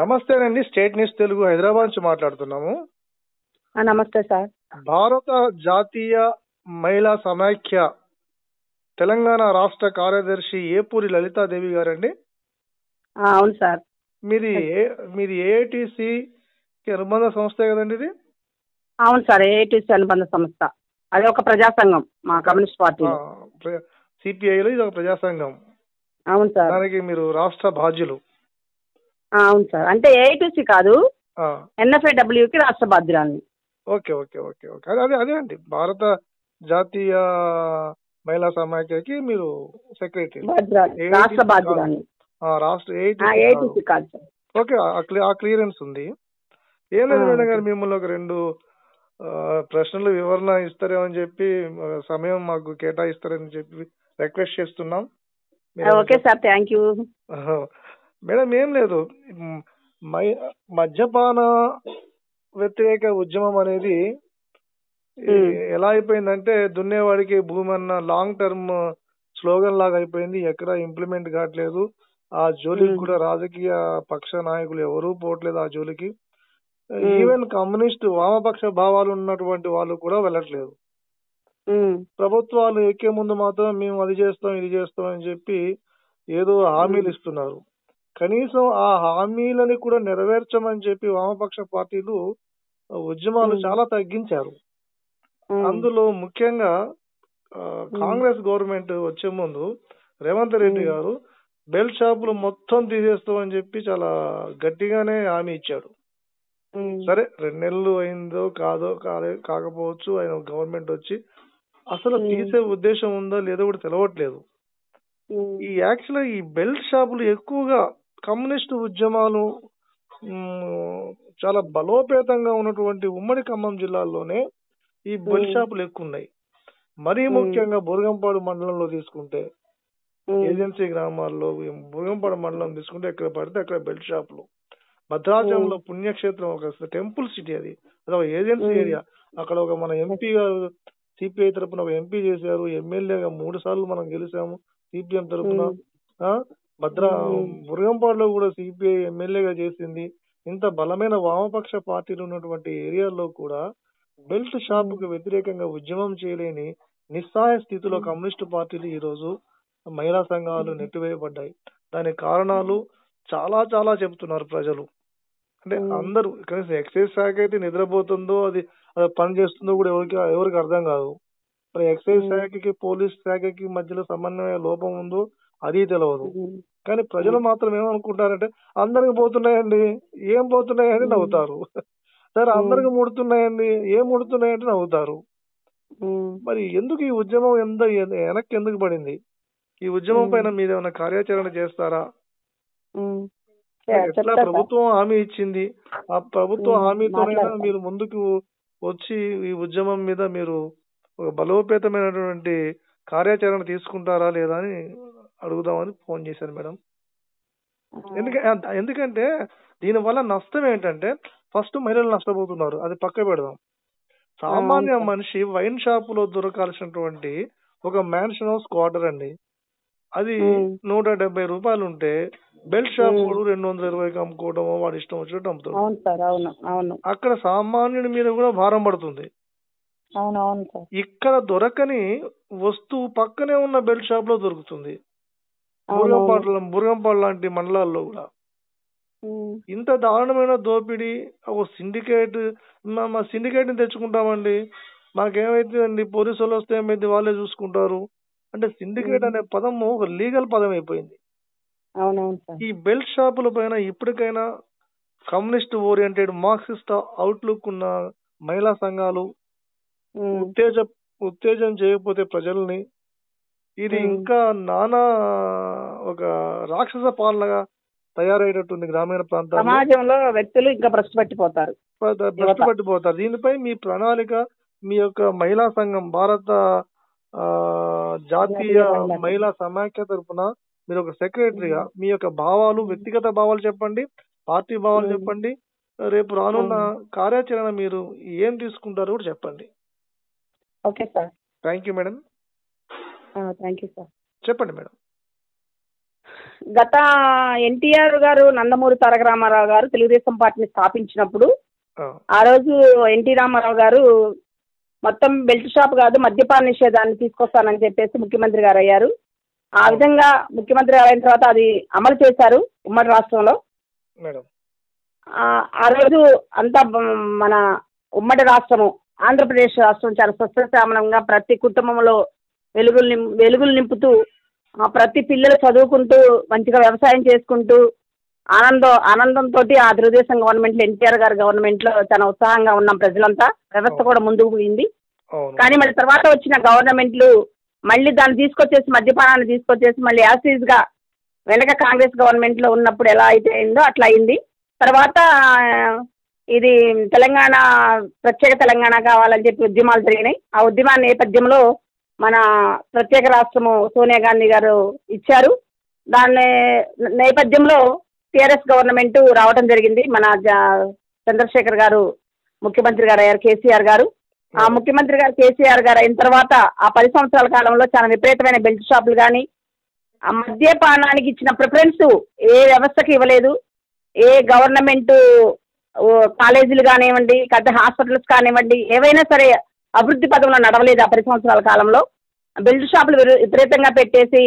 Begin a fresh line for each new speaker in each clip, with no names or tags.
నమస్తేనండి. State news Telugu Hyderabad నుంచి మాట్లాడుతున్నాము.
నమస్తే సార్.
భారత జాతీయ మహిళా సమాఖ్య తెలంగాణ రాష్ట్ర కార్యదర్శి ఏపూరి లలితాదేవి గారండి.
అవును సార్.
మీది ఏఐటిసి అనుబంధ సంస్థ కదండి ఇది?
అవును సార్, ఏఐటిసి అనుబంధ సంస్థ. అది ఒక ప్రజా సంఘం మా కమ్యూనిస్ట్ పార్టీ.
సిపిఐలో ఇది ఒక ప్రజా సంఘం.
అవును సార్.
దానికి మీరు రాష్ట్ర బాధ్యులు?
అవును సార్. అంటే ఏఐటిసి కాదు, ఎన్ఎఫ్ఐడబ్ల్యూకి రాష్ట్ర బాధ్యురాలని.
ఓకే ఓకే ఓకే ఓకే అదే అండి, భారత జాతీయ మహిళా సమాఖ్యకి మీరు సెక్రటరీ,
రాష్ట్ర బాధ్యురాలని.
రాష్ట్ర
ఏఐటిసి కాదు సార్.
ఓకే, ఆ క్లియరెన్స్ ఉంది. ఏం లేదు మేడం గారు, మిమ్మల్ని ఒక 2 ప్రశ్నలు వివరణ ఇస్తారేమని చెప్పి, సమయం మాకు కేటాయిస్తారని చెప్పి రిక్వెస్ట్ చేస్తున్నాం.
Okay sir, thank you.
Madam ఏం లేదు, మద్యపాన వ్యతిరేక ఉద్యమం అనేది ఎలా అయిపోయిందంటే దున్నేవాడికి భూమి అన్న లాంగ్ టర్మ్ స్లోగన్ లాగా అయిపోయింది. ఎక్కడ ఇంప్లిమెంట్ కావట్లేదు. ఆ జోలికి కూడా రాజకీయ పక్ష నాయకులు ఎవరూ పోవట్లేదు ఆ జోలికి. ఈవెన్ కమ్యూనిస్ట్ వామపక్ష భావాలు ఉన్నటువంటి వాళ్ళు కూడా వెళ్ళట్లేదు. ప్రభుత్వాలు ఎక్కే ముందు మాత్రం మేము అది చేస్తాం ఇది చేస్తాం అని చెప్పి ఏదో హామీలు ఇస్తున్నారు. కనీసం ఆ హామీలని కూడా నెరవేర్చమని చెప్పి వామపక్ష పార్టీలు ఉద్యమాలు చాలా తగ్గించారు. అందులో ముఖ్యంగా కాంగ్రెస్ గవర్నమెంట్ వచ్చే ముందు రేవంత్ రెడ్డి గారు బెల్ట్ షాపులు మొత్తం తీసేస్తామని చెప్పి చాలా గట్టిగానే హామీ ఇచ్చాడు. సరే 2 నెలలు అయిందో కాకపోవచ్చు, ఆయన గవర్నమెంట్ వచ్చి అసలు తీసే ఉద్దేశం ఉందో లేదో కూడా తెలవట్లేదు. యాక్చువల్గా ఈ బెల్ట్ షాపులు ఎక్కువగా కమ్యూనిస్టు ఉద్యమాలు చాలా బలోపేతంగా ఉన్నటువంటి ఉమ్మడి ఖమ్మం జిల్లాల్లోనే ఈ బెల్ట్ షాపులు ఎక్కువ ఉన్నాయి. మరీ ముఖ్యంగా బురగంపాడు మండలంలో తీసుకుంటే, ఏజెన్సీ గ్రామాల్లో బురగంపాడు మండలం తీసుకుంటే ఎక్కడ పడితే అక్కడ బెల్ట్ షాపులు. భద్రాచలంలో పుణ్యక్షేత్రం, ఒక టెంపుల్ సిటీ, అది ఒక ఏజెన్సీ ఏరియా. అక్కడ ఒక మన ఎంపీ గారు సిపిఐ తరఫున ఒక ఎంపీ చేశారు, ఎమ్మెల్యేగా 3 సార్లు మనం గెలిచాము సిపిఎం తరఫున. బురగంపాడులో కూడా సిపిఐ ఎమ్మెల్యేగా చేసింది. ఇంత బలమైన వామపక్ష పార్టీలు ఉన్నటువంటి ఏరియాల్లో కూడా బెల్ట్ షాపుకు వ్యతిరేకంగా ఉద్యమం చేయలేని నిస్సహాయ స్థితిలో కమ్యూనిస్టు పార్టీలు ఈ రోజు మహిళా సంఘాలు నెట్టివేయబడ్డాయి. దానికి కారణాలు చాలా చాలా చెబుతున్నారు ప్రజలు. అంటే అందరూ, కనీసం ఎక్సైజ్ శాఖ అయితే నిద్రపోతుందో అది పని చేస్తుందో కూడా ఎవరికి అర్థం కాదు. మరి ఎక్సైజ్ శాఖకి పోలీస్ శాఖకి మధ్యలో సమన్వయ లోపం ఉందో అది తెలియదు. కానీ ప్రజలు మాత్రం ఏమనుకుంటారంటే అందరికి పోతున్నాయండి, ఏం పోతున్నాయండి నవ్వుతారు. సరే అందరికి ముడుతున్నాయండి, ఏం ముడుతున్నాయంటే నవ్వుతారు. మరి ఎందుకు ఈ ఉద్యమం వెనక్కి ఎందుకు పడింది? ఈ ఉద్యమం పైన మీరు ఏమైనా కార్యాచరణ చేస్తారా? ఎట్లా ప్రభుత్వం హామీ ఇచ్చింది, ఆ ప్రభుత్వ హామీతోనైనా మీరు ముందుకు వచ్చి ఈ ఉద్యమం మీద మీరు ఒక బలోపేతమైనటువంటి కార్యాచరణ తీసుకుంటారా లేదా అని అడుగుదామని ఫోన్ చేశాను మేడం. ఎందుకంటే దీనివల్ల నష్టం ఏంటంటే, ఫస్ట్ మహిళలు నష్టపోతున్నారు, అది పక్క పెడదాం. సామాన్య మనిషి వైన్ షాపులో దొరకాల్సినటువంటి ఒక మ్యాన్షన్ హౌస్ క్వార్టర్ అండి, అది 170 రూపాయలు ఉంటే బెల్ట్ షాప్ 220కి అమ్ముకోవడమో వాడి ఇష్టం వచ్చినట్టు అమ్ముతాడు. అక్కడ సామాన్యుడి మీద కూడా భారం పడుతుంది. ఇక్కడ దొరకని వస్తువు పక్కనే ఉన్న బెల్ట్ షాప్ లో దొరుకుతుంది. బురగంపాడు లాంటి మండలాల్లో కూడా ఇంత దారుణమైన దోపిడీ. ఒక సిండికేట్ ని తెచ్చుకుంటామండి, మాకేమైతుందండి, పోలీసు వాళ్ళు వస్తే ఏమైంది, వాళ్ళే చూసుకుంటారు అంటే సిండికేట్ అనే పదము ఒక లీగల్ పదం అయిపోయింది. ఈ బెల్ట్ షాపుల పైన ఇప్పటికైనా కమ్యూనిస్ట్ ఓరియంటెడ్ మార్క్సిస్ట్ అవుట్లుక్ ఉన్న మహిళా సంఘాలు ఉత్తేజం చేయకపోతే ప్రజల్ని, ఇది ఇంకా నానా ఒక రాక్షస పాలనగా తయారయ్యేటట్టుంది. గ్రామీణ ప్రాంతాల్లో
సమాజంలో వ్యక్తులు ఇంకా భ్రష్టు పట్టిపోతారు.
దీనిపై మీ ప్రణాళిక, మీ యొక్క మహిళా సంఘం భారత జాతీయ మహిళా సమాఖ్య తరఫున మీరు ఒక సెక్రటరీగా మీ యొక్క భావాలు, వ్యక్తిగత భావాలు చెప్పండి, పార్టీ భావాలు చెప్పండి, రేపు రానున్న కార్యాచరణ మీరు ఏం తీసుకుంటారో కూడా చెప్పండి.
Okay sir.
Thank you madam.
Thank you sir.
చెప్పండి మేడం.
గత ఎన్టీఆర్ గారు, నందమూరి తారక రామారావు గారు తెలుగుదేశం పార్టీని స్థాపించినప్పుడు ఆ రోజు ఎన్టీ రామారావు గారు మొత్తం బెల్ట్ షాప్ కాదు మద్యపాన నిషేధాన్ని తీసుకొస్తానని చెప్పేసి ముఖ్యమంత్రి గారు అయ్యారు. ఆ విధంగా ముఖ్యమంత్రి గారు అయిన తర్వాత అది అమలు చేశారు ఉమ్మడి రాష్ట్రంలో. ఆ రోజు అంతా మన ఉమ్మడి రాష్ట్రము ఆంధ్రప్రదేశ్ రాష్ట్రం చాలా సస్యశ్యామలంగా ప్రతి కుటుంబంలో వెలుగులు నింపుతూ ప్రతి పిల్లలు చదువుకుంటూ మంచిగా వ్యవసాయం చేసుకుంటూ ఆనందంతో ఆ తెలుగుదేశం గవర్నమెంట్లో ఎన్టీఆర్ గారి గవర్నమెంట్లో చాలా ఉత్సాహంగా ఉన్నాం ప్రజలంతా. వ్యవస్థ కూడా ముందుకు పోయింది. కానీ మళ్ళీ తర్వాత వచ్చిన గవర్నమెంట్లు మళ్ళీ దాన్ని తీసుకొచ్చేసి మద్యపానాన్ని తీసుకొచ్చేసి మళ్ళీ యాసిడ్గా వెనక కాంగ్రెస్ గవర్నమెంట్లో ఉన్నప్పుడు ఎలా అయితే అయిందో అట్లా అయింది. తర్వాత ఇది తెలంగాణ ప్రత్యేక తెలంగాణ కావాలని చెప్పి ఉద్యమాలు జరిగినాయి. ఆ ఉద్యమ నేపథ్యంలో మన ప్రత్యేక రాష్ట్రము సోనియా గాంధీ గారు ఇచ్చారు. దాని నేపథ్యంలో టీఆర్ఎస్ గవర్నమెంట్ రావడం జరిగింది. మన చంద్రశేఖర్ గారు ముఖ్యమంత్రి గారు అయ్యారు, కేసీఆర్ గారు. ఆ ముఖ్యమంత్రి గారు కేసీఆర్ గారు అయిన తర్వాత ఆ 10 సంవత్సరాల కాలంలో చాలా విపరీతమైన బెల్ట్ షాపులు కానీ ఆ మద్యపానానికి ఇచ్చిన ప్రిఫరెన్స్ ఏ వ్యవస్థకి ఇవ్వలేదు. ఏ గవర్నమెంట్ కాలేజీలు కానివ్వండి, పెద్ద హాస్పిటల్స్ కానివ్వండి, ఏవైనా సరే అభివృద్ధి పదంలో నడవలేదు. ఆ 10 సంవత్సరాల కాలంలో బెల్ట్ షాపులు విపరీతంగా పెట్టేసి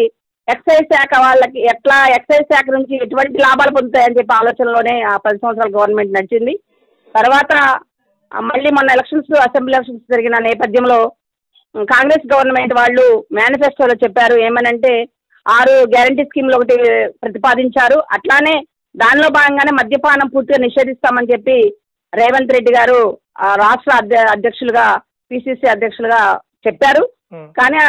ఎక్సైజ్ శాఖ వాళ్ళకి ఎట్లా ఎక్సైజ్ శాఖ నుంచి ఎటువంటి లాభాలు పొందుతాయని చెప్పి ఆలోచనలోనే ఆ 10 సంవత్సరాల గవర్నమెంట్ నడిచింది. తర్వాత మళ్ళీ మొన్న అసెంబ్లీ ఎలక్షన్స్ జరిగిన నేపథ్యంలో కాంగ్రెస్ గవర్నమెంట్ వాళ్ళు మేనిఫెస్టోలో చెప్పారు ఏమనంటే 6 గ్యారంటీ స్కీమ్లు ఒకటి ప్రతిపాదించారు. అట్లానే దానిలో భాగంగానే మద్యపానం పూర్తిగా నిషేధిస్తామని చెప్పి రేవంత్ రెడ్డి గారు రాష్ట్ర అధ్యక్షులుగా పిసిసి అధ్యక్షులుగా చెప్పారు. కానీ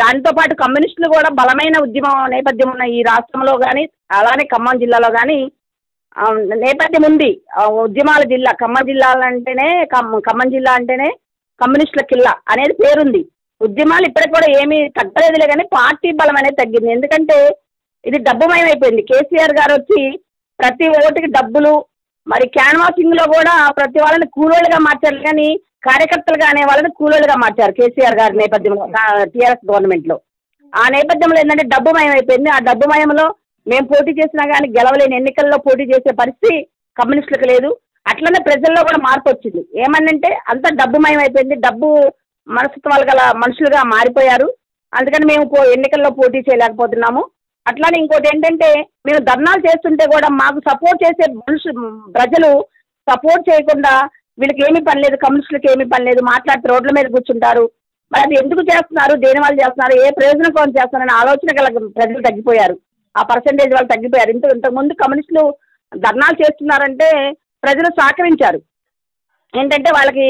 దాంతో పాటు కమ్యూనిస్టులు కూడా బలమైన ఉద్యమం నేపథ్యం ఉన్న ఈ రాష్ట్రంలో కానీ అలానే ఖమ్మం జిల్లాలో కానీ నేపథ్యం ఉంది. ఉద్యమాల జిల్లా ఖమ్మం జిల్లా అంటేనే కమ్యూనిస్టుల కిల్లా అనేది పేరుంది. ఉద్యమాలు ఇప్పటికి కూడా ఏమీ తగ్గలేదులే కానీ పార్టీ బలం అనేది తగ్గింది. ఎందుకంటే ఇది డబ్బుమయం అయిపోయింది. కేసీఆర్ గారు వచ్చి ప్రతి ఓటుకి డబ్బులు, మరి క్యాన్వాసింగ్ లో కూడా ప్రతి వాళ్ళని కూలోళ్ళుగా మార్చారు కానీ కార్యకర్తలుగా అనే వాళ్ళని కూలోళ్ళుగా మార్చారు కేసీఆర్ గారి నేపథ్యంలో టీఆర్ఎస్ గవర్నమెంట్ లో. ఆ నేపథ్యంలో ఏంటంటే డబ్బుమయం అయిపోయింది. ఆ డబ్బుమయంలో మేము పోటీ చేసినా కానీ గెలవలేని ఎన్నికల్లో పోటీ చేసే పరిస్థితి కమ్యూనిస్టులకు లేదు. అట్లనే ప్రజల్లో కూడా మార్పు వచ్చింది. ఏమనంటే అంత డబ్బుమయం అయిపోయింది. డబ్బు మనస్తత్వాలు గల మనుషులుగా మారిపోయారు. అందుకని మేము ఎన్నికల్లో పోటీ చేయలేకపోతున్నాము. అట్లానే ఇంకోటి ఏంటంటే మేము ధర్నాలు చేస్తుంటే కూడా మాకు సపోర్ట్ చేసే ప్రజలు సపోర్ట్ చేయకుండా వీళ్ళకి ఏమీ పని లేదు, కమ్యూనిస్టులకు ఏమీ పని లేదు, మాట్లాడితే రోడ్ల మీద కూర్చుంటారు. మరి అది ఎందుకు చేస్తున్నారు, దేని వాళ్ళు చేస్తున్నారు, ఏ ప్రయోజనం కోసం చేస్తున్నారనే ఆలోచన గల ప్రజలు తగ్గిపోయారు. ఆ పర్సంటేజ్ వాళ్ళు తగ్గిపోయారు. ఇంతకుముందు కమ్యూనిస్టులు ధర్నాలు చేస్తున్నారంటే ప్రజలు సహకరించారు. ఏంటంటే వాళ్ళకి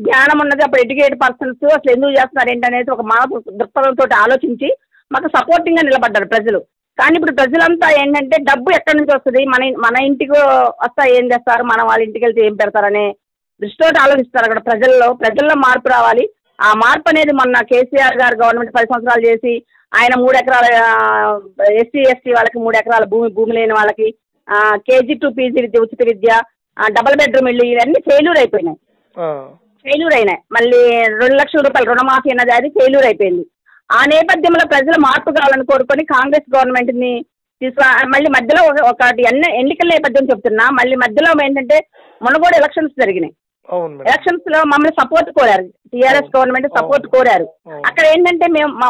జ్ఞానం ఉన్నది, అప్పుడు ఎడ్యుకేటెడ్ పర్సన్స్ అసలు ఎందుకు చేస్తున్నారు ఏంటనేది ఒక మానవ దృక్పథంతో ఆలోచించి మాకు సపోర్టింగ్గా నిలబడ్డారు ప్రజలు. కానీ ఇప్పుడు ప్రజలంతా ఏంటంటే డబ్బు ఎక్కడి నుంచి వస్తుంది, మన ఇంటికి వస్తా ఏం చేస్తారు, మన వాళ్ళ ఇంటికి వెళ్తే ఏం పెడతారనే దృష్టితో ఆలోచిస్తారు. అక్కడ ప్రజల్లో మార్పు రావాలి. ఆ మార్పు అనేది మొన్న కేసీఆర్ గారు గవర్నమెంట్ 10 సంవత్సరాలు చేసి ఆయన 3 ఎకరాల ఎస్సీ ఎస్టీ వాళ్ళకి 3 ఎకరాల భూమి లేని వాళ్ళకి KG to PG విద్య, ఉచిత విద్య, డబుల్ బెడ్రూమ్ ఇల్లు ఇవన్నీ ఫెయిల్యూర్ అయిపోయినాయి. మళ్ళీ 2 లక్షల రూపాయలు రుణమాఫీ అన్నది అది ఫెయిల్యూర్ అయిపోయింది. ఆ నేపథ్యంలో ప్రజలు మార్పు కావాలని కోరుకొని కాంగ్రెస్ గవర్నమెంట్ని మళ్ళీ మధ్యలో ఒకటి ఎన్నికల నేపథ్యం చెప్తున్నా. మళ్ళీ మధ్యలో ఏంటంటే మొన్న ఎలక్షన్స్ జరిగినాయి. ఎలక్షన్స్ లో మమ్మల్ని సపోర్ట్ కోరారు, టీఆర్ఎస్ గవర్నమెంట్ సపోర్ట్ కోరారు. అక్కడ ఏంటంటే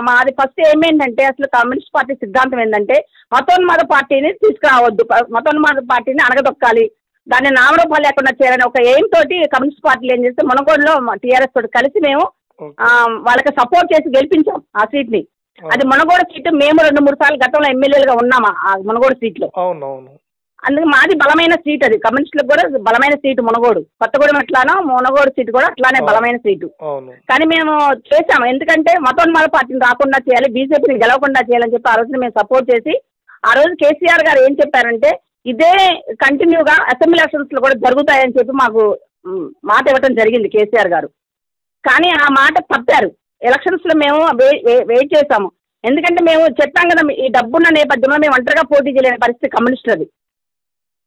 మాది ఫస్ట్ ఏమేంటంటే అసలు కమ్యూనిస్ట్ పార్టీ సిద్ధాంతం ఏంటంటే మతోన్మాద పార్టీని తీసుకురావద్దు, మతోన్మాద పార్టీని అణగదొక్కాలి, దాన్ని నామరూపాలు లేకుండా చేయాలని ఒక ఎయిమ్ తోటి కమ్యూనిస్ట్ పార్టీలు ఏం చేస్తే మునగోడులో టీఆర్ఎస్ తోటి కలిసి మేము వాళ్ళకి సపోర్ట్ చేసి గెలిపించాం ఆ సీట్ ని. అది మునగోడు సీటు మేము 2-3 సార్లు గతంలో ఎమ్మెల్యేలుగా ఉన్నామా ఆ మునగోడు సీట్లో. అందుకే మాది బలమైన సీట్, అది కమ్యూనిస్టులకు కూడా బలమైన సీటు మునగోడు. కొత్తగూడెం ఎట్లానో మునగోడు సీటు కూడా అట్లానే బలమైన సీటు. కానీ మేము చేసాము, ఎందుకంటే మతోన్మాద పార్టీని రాకుండా చేయాలి, బీజేపీని గెలవకుండా చేయాలని చెప్పి ఆ రోజు మేము సపోర్ట్ చేసి ఆ రోజు కేసీఆర్ గారు ఏం చెప్పారంటే ఇదే కంటిన్యూగా అసెంబ్లీ ఎలక్షన్స్ లో కూడా జరుగుతాయని చెప్పి మాకు మాట ఇవ్వడం జరిగింది కేసీఆర్ గారు. కానీ ఆ మాట తప్పారు. ఎలక్షన్స్ లో మేము వెయిట్ చేసాము. ఎందుకంటే మేము చెప్పాం కదా, ఈ డబ్బున్న నేపథ్యంలో మేము ఒంటరిగా పోటీ చేయలేని పరిస్థితి కమ్యూనిస్టులది.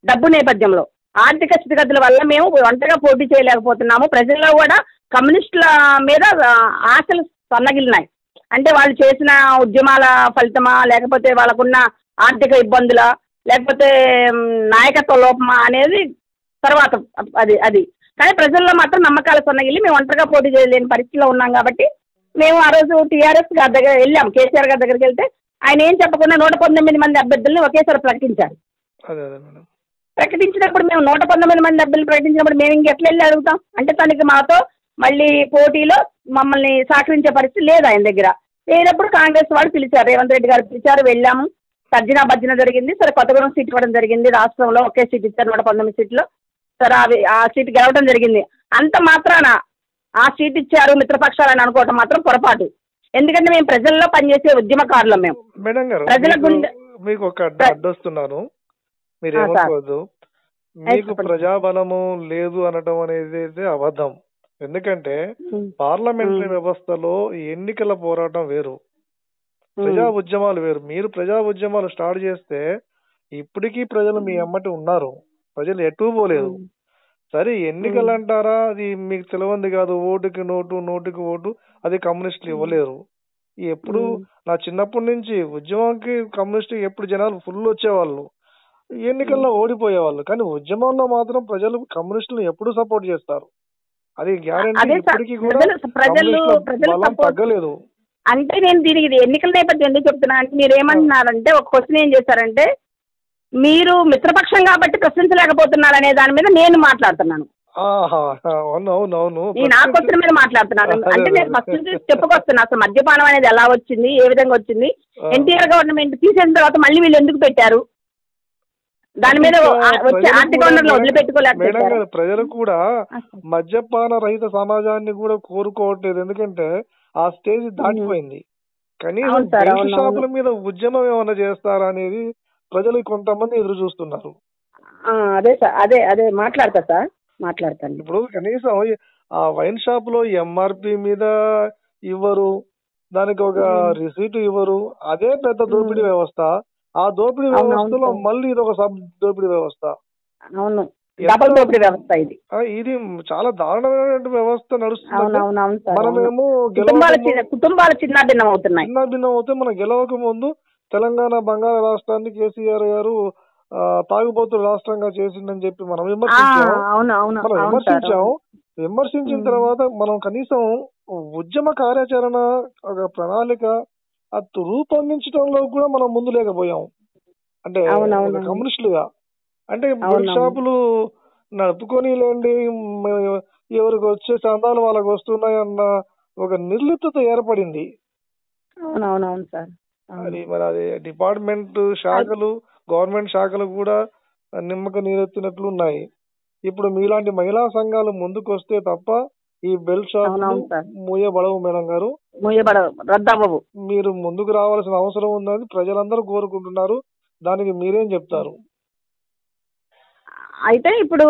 డబ్బు నేపథ్యంలో ఆర్థిక స్థితిగతుల వల్ల మేము ఒంటరిగా పోటీ చేయలేకపోతున్నాము. ప్రజల్లో కూడా కమ్యూనిస్టుల మీద ఆశలు సన్నగిలినాయి. అంటే వాళ్ళు చేసిన ఉద్యమాల ఫలితమా లేకపోతే వాళ్ళకున్న ఆర్థిక ఇబ్బందుల, లేకపోతే నాయకత్వ లోపమా అనేది తర్వాత అది కానీ ప్రజల్లో మాత్రం నమ్మకాలు సన్నగిల్లి మేము ఒంటరిగా పోటీ చేయలేని పరిస్థితిలో ఉన్నాం కాబట్టి మేము ఆ రోజు టీఆర్ఎస్ గారి దగ్గర వెళ్ళాం. కేసీఆర్ గారి దగ్గరికి వెళ్తే ఆయన ఏం చెప్పకుండా 119 మంది అభ్యర్థుల్ని ఒకేసారి ప్రకటించారు. ప్రకటించినప్పుడు మేము 119 మంది అభ్యర్థులు ప్రకటించినప్పుడు మేము ఇంకెట్లా వెళ్ళి అడుగుతాం? అంటే తనకి మాతో మళ్ళీ పోటీలో మమ్మల్ని సహకరించే పరిస్థితి లేదు ఆయన దగ్గర. లేనప్పుడు కాంగ్రెస్ వాళ్ళు పిలిచారు, రేవంత్ రెడ్డి గారు పిలిచారు, వెళ్ళాము. తర్జన భర్జన జరిగింది. సరే కొత్తగూడెం సీట్ ఇవ్వడం జరిగింది. రాష్ట్రంలో ఒకే సీట్ ఇచ్చారు 119 సీట్లో. సరే ఆ సీట్ గెలవడం జరిగింది. అంత మాత్రాన ఆ సీట్ ఇచ్చారు మిత్రపక్షాలని అనుకోవటం మాత్రం పొరపాటు. ఎందుకంటే మేము ప్రజల్లో పనిచేసే ఉద్యమకారులం. మేము
మేడం గారు
ప్రజల గుండె
మీకు ఒక అడ్డొస్తున్నాను, మీరేమనుకోవద్దు. మీకు ప్రజాబలము లేదు అనడం అనేది అబద్ధం. ఎందుకంటే పార్లమెంటరీ వ్యవస్థలో ఎన్నికల పోరాటం వేరు, ప్రజా ఉద్యమాలు వేరు. మీరు ప్రజా ఉద్యమాలు స్టార్ట్ చేస్తే ఇప్పటికీ ప్రజలు మీ అమ్మటి ఉన్నారు, ప్రజలు ఎటు పోలేదు. సరే ఎన్నికలు అంటారా, అది మీకు తెలియంది కాదు. ఓటుకి నోటు, నోటుకి ఓటు, అది కమ్యూనిస్టులు ఇవ్వలేరు. ఎప్పుడు నా చిన్నప్పటి నుంచి ఉద్యమంకి కమ్యూనిస్ట్ ఎప్పుడు జనాలు ఫుల్ వచ్చేవాళ్ళు, ఎన్నికల్లో ఓడిపోయేవాళ్ళు. కానీ ఉద్యమంలో మాత్రం ప్రజలు కమ్యూనిస్టులు ఎప్పుడు సపోర్ట్ చేస్తారు, అది గ్యారెంటీ. ఇప్పటికీ కూడా బలం తగ్గలేదు.
అంటే నేను దీనికి ఎన్నికల నేపథ్యం ఎందుకు చెప్తున్నా అంటే, మీరు ఏమంటున్నారంటే ఒక క్వశ్చన్ ఏం చేశారంటే, మీరు మిత్రపక్షం కాబట్టి ప్రశ్నించలేకపోతున్నారు అనే దాని మీద నేను మాట్లాడుతున్నాను. నేను ఆ క్వశ్చన్ మీద మాట్లాడుతున్నాను. అంటే నేను ఫస్ట్ నుంచి చెప్పుకొస్తున్నా అసలు మద్యపానం అనేది ఎలా వచ్చింది, ఏ విధంగా వచ్చింది, ఎన్టీఆర్ గవర్నమెంట్ తీసేసిన తర్వాత మళ్ళీ వీళ్ళు ఎందుకు పెట్టారు, దాని మీద వచ్చే ఆర్థిక వనరులు వదిలిపెట్టుకోలేకపోయారు.
ప్రజలు కూడా మద్యపాన రహిత సమాజాన్ని కూడా కోరుకోవట్లేదు, ఎందుకంటే ఆ స్టేజ్ దాటిపోయింది. కనీసం బెల్ట్ షాపుల మీద ఉద్యమం ఏమైనా చేస్తారా అనేది ప్రజలు కొంతమంది ఎదురు చూస్తున్నారు.
అదే సార్, అదే మాట్లాడతా సార్, మాట్లాడతాను.
ఇప్పుడు కనీసం ఆ వైన్ షాప్ లో ఎంఆర్పి మీద ఇవ్వరు, దానికి ఒక రిసీట్ ఇవ్వరు. అదే పెద్ద దోపిడీ వ్యవస్థ. ఆ దోపిడీ వ్యవస్థలో మళ్ళీ ఇది ఒక సబ్ దోపిడీ వ్యవస్థ.
అవును, డబుల్ దోపిడీ వ్యవస్థ ఇది.
ఇది చాలా దారుణమైన వ్యవస్థ నడుస్తుంది. మనమేమో
కుటుంబాలు చిన్న భిన్నం
అవుతే మనం గెలవక ముందు తెలంగాణ బంగాళ రాష్ట్రాన్ని కేసీఆర్ గారు తాగుబోతుల రాష్ట్రంగా చేసిందని చెప్పి మనం విమర్శించిన తర్వాత మనం కనీసం ఉద్యమ కార్యాచరణ, ఒక ప్రణాళిక అది రూపొందించడంలో కూడా మనం ముందు లేకపోయాం. అంటే కమ్యూనిస్టులుగా అంటే బెల్ట్ షాపులు నడుపుకొని లేండి, ఎవరికి వచ్చే చందాలు వాళ్ళకి వస్తున్నాయన్న ఒక నిర్లిప్తత ఏర్పడింది. అది మరి అది డిపార్ట్మెంట్ శాఖలు, గవర్నమెంట్ శాఖలు కూడా నిమ్మక నీరెత్తినట్లు ఉన్నాయి. ఇప్పుడు మీలాంటి మహిళా సంఘాలు ముందుకు వస్తే తప్ప ఈ బెల్ట్ షాప్ మూయబడవు. మేడం గారు మీరు ముందుకు రావాల్సిన అవసరం ఉందని ప్రజలందరూ కోరుకుంటున్నారు. దానికి మీరేం చెప్తారు?
అయితే ఇప్పుడు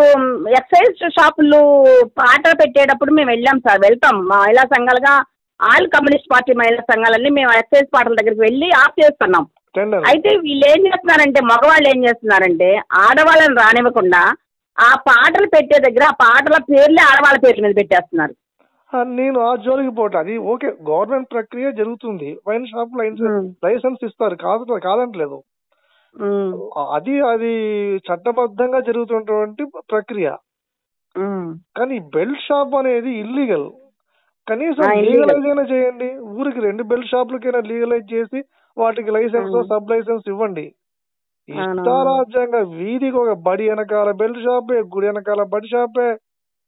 ఎక్సైజ్ షాపులు పాటలు పెట్టేటప్పుడు మేము వెళ్ళాం సార్, వెళ్తాం మహిళా సంఘాలుగా. ఆల్ కమ్యూనిస్ట్ పార్టీ మహిళా సంఘాలన్నీ మేము ఎక్సైజ్ పాటల దగ్గరికి వెళ్ళి ఆఫ్ చేస్తున్నాం. అయితే వీళ్ళు ఏం చేస్తున్నారంటే, మగవాళ్ళు ఏం చేస్తున్నారంటే, ఆడవాళ్ళని రానివ్వకుండా ఆ పాటలు పెట్టే దగ్గర ఆ పాటల పేర్లే ఆడవాళ్ళ పేర్ల మీద పెట్టేస్తున్నారు.
నేను ఆ జోలికి పోతా. అది ఓకే, గవర్నమెంట్ ప్రక్రియ జరుగుతుంది. వైన్ షాప్ లైసెన్స్ ఇస్తారు, కాదంటలేదు. అది చట్టబద్ధంగా జరుగుతున్నటువంటి ప్రక్రియ. కానీ బెల్ట్ షాప్ అనేది ఇల్లీగల్. కనీసం లీగలైజ్ అయినా చేయండి. ఊరికి 2 బెల్ట్ షాపులకైనా లీగలైజ్ చేసి వాటికి లైసెన్స్, సబ్ లైసెన్స్ ఇవ్వండి. ఇష్టారాజ్యంగా వీధికి ఒక బడి వెనకాల బెల్ట్ షాపే, గుడి వెనకాల బడి షాపే,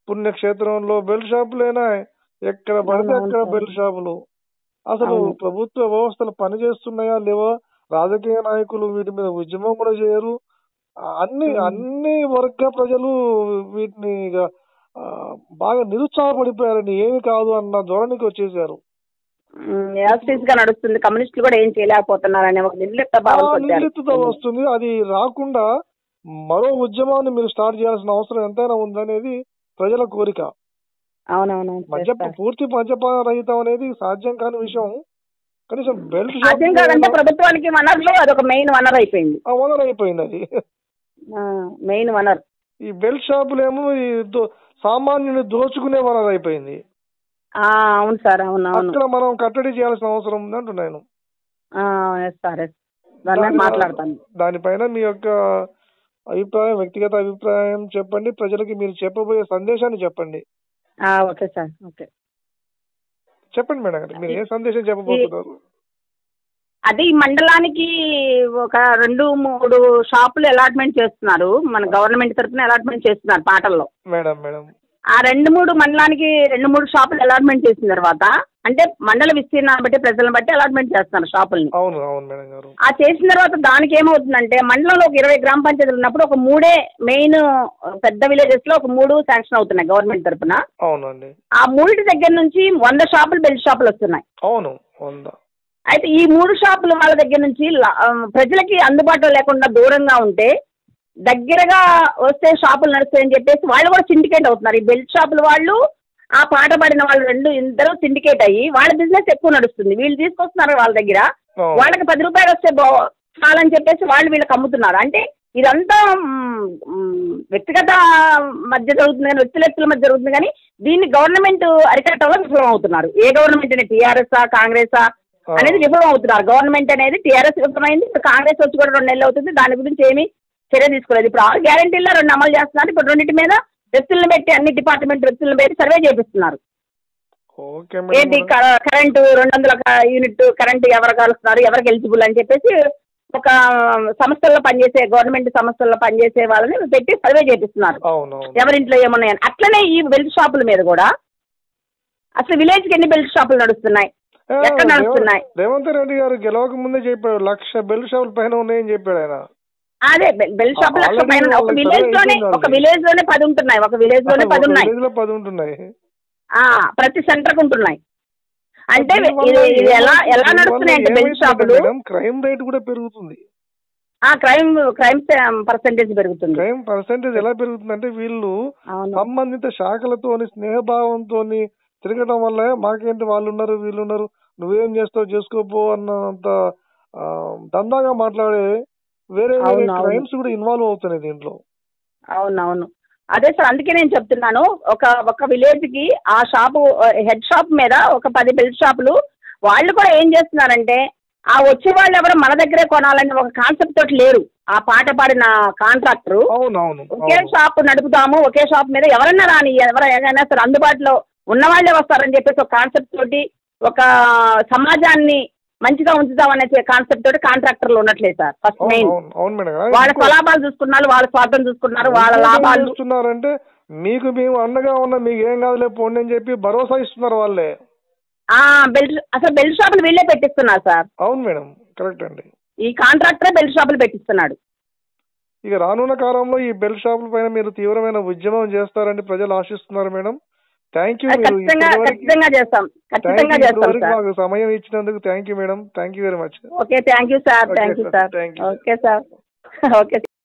పుణ్యక్షేత్రంలో బెల్ట్ షాపులేనా, ఎక్కడ పడితే అక్కడ బెల్ట్ షాపులు. అసలు ప్రభుత్వ వ్యవస్థలు పనిచేస్తున్నాయా లేవా? రాజకీయ నాయకులు వీటి మీద ఉద్యమం కూడా చేయరు. అన్ని వర్గ ప్రజలు వీటిని బాగా నిరుత్సాహపడిపోయారని, ఏమి కాదు అన్న ధోరణికి వచ్చేసారు.
నడుస్తుంది, కమ్యూనిస్టులు కూడా ఏం చేయలేకపోతున్నారనే ఒక
నిర్లిప్తత వస్తుంది. అది రాకుండా మరో ఉద్యమాన్ని మీరు స్టార్ట్ చేయాల్సిన అవసరం ఎంతైనా ఉందనేది ప్రజల కోరిక. పూర్తి మద్యపాన రహితం అనేది సాధ్యం కాని విషయం. కనీసం బెల్ట్
ప్రభుత్వానికి వనరులు అదొక మెయిన్ వనరు అయిపోయింది.
అది
మెయిన్ వనరు.
ఈ బెల్ట్ షాపులేమో సామాన్యుని దోచుకునే వనరు అయిపోయింది.
అవును సార్, అవును.
అక్కడ మనం కట్టడి చేయాల్సిన అవసరం ఉంది అంటున్నాను.
దాని మీద మాట్లాడతాను.
దానిపైన మీ యొక్క అభిప్రాయం, వ్యక్తిగత అభిప్రాయం చెప్పండి. ప్రజలకి మీరు చెప్పబోయే సందేశాన్ని చెప్పండి.
Okay sir. ఓకే,
చెప్పండి మేడం గారు, మీరు ఏ సందేశం చెప్పబోతున్నారు?
అదే ఈ మండలానికి ఒక 2-3 షాపులు అలాట్మెంట్ చేస్తున్నారు. మన గవర్నమెంట్ తరఫున అలాట్మెంట్ చేస్తున్నారు పాటల్లో.
మేడం
ఆ 2-3 మండలానికి 2-3 షాపులు అలాట్మెంట్ చేసిన తర్వాత, అంటే మండల విస్తీర్ణాన్ని బట్టి ప్రజలను బట్టి అలాట్మెంట్ చేస్తున్నారు షాపుల్ని.
అవును మేడం గారు.
ఆ చేసిన తర్వాత దానికి ఏమవుతుందంటే, మండలంలో ఒక 20 గ్రామ పంచాయతీలు ఉన్నప్పుడు ఒక 3 మెయిన్ పెద్ద విలేజెస్ లో ఒక 3 శాంక్షన్ అవుతున్నాయి గవర్నమెంట్ తరఫున.
అవునండి.
ఆ 3 దగ్గర నుంచి 100 షాపులు బెల్ట్ షాపులు వస్తున్నాయి.
అవును 100.
అయితే ఈ 3 షాపులు వాళ్ళ దగ్గర నుంచి ప్రజలకి అందుబాటులో లేకుండా దూరంగా ఉంటే, దగ్గరగా వస్తే షాపులు నడుస్తాయని చెప్పేసి వాళ్ళు కూడా సిండికేట్ అవుతున్నారు. ఈ బెల్ట్ షాపులు వాళ్ళు, ఆ పాట పాడిన వాళ్ళు ఇద్దరు సిండికేట్ అయ్యి వాళ్ళ బిజినెస్ ఎక్కువ నడుస్తుంది. వీళ్ళు తీసుకొస్తున్నారు వాళ్ళ దగ్గర, వాళ్ళకి 10 రూపాయలు వస్తే చాలని చెప్పేసి వాళ్ళు వీళ్ళకి అమ్ముతున్నారు. అంటే ఇదంతా వ్యక్తిగత మధ్య జరుగుతుంది కానీ, వ్యక్తుల మధ్య జరుగుతుంది కానీ, దీన్ని గవర్నమెంట్ అరికట్టడంలో విఫలం అవుతున్నారు. ఏ గవర్నమెంట్ అనేది, టీఆర్ఎస్ఆ కాంగ్రెసా అనేది విఫలం అవుతున్నారు. గవర్నమెంట్ అనేది టీఆర్ఎస్ విఫలమైంది, ఇప్పుడు కాంగ్రెస్ వచ్చి కూడా 2 నెలలు అవుతుంది. దాని గురించి ఏమీ చర్య తీసుకోలేదు. ఇప్పుడు 6 గ్యారెంటీల్లో 2 అమలు చేస్తున్నారు. ఇప్పుడు 2 మీద వ్యక్తులను పెట్టి, అన్ని డిపార్ట్మెంట్ వ్యక్తులను పెట్టి సర్వే చేపిస్తున్నారు. ఏంటి కరెంటు 200 యూనిట్ కరెంటు ఎవరు కలుస్తున్నారు, ఎవరికి ఎలిజిబుల్ అని చెప్పేసి ఒక సంస్థల్లో పనిచేసే, గవర్నమెంట్ సంస్థల్లో పనిచేసే వాళ్ళని పెట్టి సర్వే చేపిస్తున్నారు ఎవరింట్లో ఏమున్నాయని. అట్లనే ఈ బెల్ట్ షాపుల మీద కూడా అసలు విలేజ్కి ఎన్ని బెల్ట్ షాపులు నడుస్తున్నాయి, ఎక్కడ నడుస్తున్నాయి?
రేవంత్ రెడ్డి గారు గెలవక ముందే చెప్పాడు 1,00,000 బెల్ట్ షాపుల పైన ఉన్నాయని చెప్పాడు ఆయన.
అదే బెల్ట్ షాపులు 1,00,000 పైన. ఒక విలేజ్ లోనే 10 ఉంటున్నాయి. ఒక విలేజ్ లోనే 10 ఉన్నాయి. ప్రతి సెంటర్ కు ఉంటున్నాయి. అంటే ఇది ఎలా నడుస్తున్నాయి అంటే బెల్ట్ షాపులు,
క్రైమ్ రేట్ కూడా పెరుగుతుంది.
క్రైమ్ పర్సెంటేజ్ పెరుగుతుంది.
క్రైమ్ పర్సెంటేజ్ ఎలా పెరుగుతుంది అంటే, వీళ్ళు సంబంధిత శాఖలతోని స్నేహభావంతో తిరగడం వల్ల మాకేంటి వాళ్ళు ఉన్నారు వీళ్ళు ఉన్నారు, నువ్వేం చేస్తావు చేసుకోపో అన్నంత దందాగా మాట్లాడే వేరే క్రైమ్స్ కూడా ఇన్వాల్వ్ అవుతున్నాయి దీంట్లో.
అవునవును, అదే సార్, అందుకే నేను చెప్తున్నాను. ఒక విలేజ్ కి ఆ షాపు హెడ్ షాప్ మీద ఒక 10 బెల్ట్ షాపులు, వాళ్ళు కూడా ఏం చేస్తున్నారంటే, ఆ వచ్చే వాళ్ళు ఎవరు మన దగ్గరే కొనాలని ఒక కాన్సెప్ట్ తోటి లేరు. ఆ పాట పాడిన కాంట్రాక్టర్ ఒకే షాప్ నడుపుతాము, ఒకే షాప్ మీద ఎవరన్నా రాని, ఎవరైనా సరే అందుబాటులో ఉన్నవాళ్లే వస్తారని చెప్పేసి ఒక కాన్సెప్ట్ తోటి, ఒక సమాజాన్ని మంచిగా ఉంచుతామనే కాన్సెప్ట్ తోటి కాంట్రాక్టర్లు ఉన్నట్లేదు సార్. ఫస్ట్ మెయిన్ వాళ్ళ స్వలాభాలు చూసుకున్నారు, వాళ్ళ స్వార్థం చూసుకున్నారు, వాళ్ళ లాభాలు
చూస్తున్నారంటే, మీకు మేము అండగా ఉన్నా మీకు ఏం కాదులే పోండి అని చెప్పి భరోసా ఇస్తున్నారు వాళ్ళే.
అసలు బెల్ట్ షాపులు వీళ్ళే పెట్టిస్తున్నారు సార్.
అవును మేడం, కరెక్ట్ అండి.
ఈ కాంట్రాక్టరే బెల్ట్ షాపులు పెట్టిస్తున్నాడు.
ఇక రానున్న కాలంలో ఈ బెల్ట్ షాపుల పైన మీరు తీవ్రమైన ఉద్యమం చేస్తారని ప్రజలు ఆశిస్తున్నారు మేడం. Thank you.
ఖచ్చితంగా చేస్తాం.
మాకు సమయం ఇచ్చినందుకు thank you madam. Thank you very much.
Okay, thank you sir. Okay sir. Okay.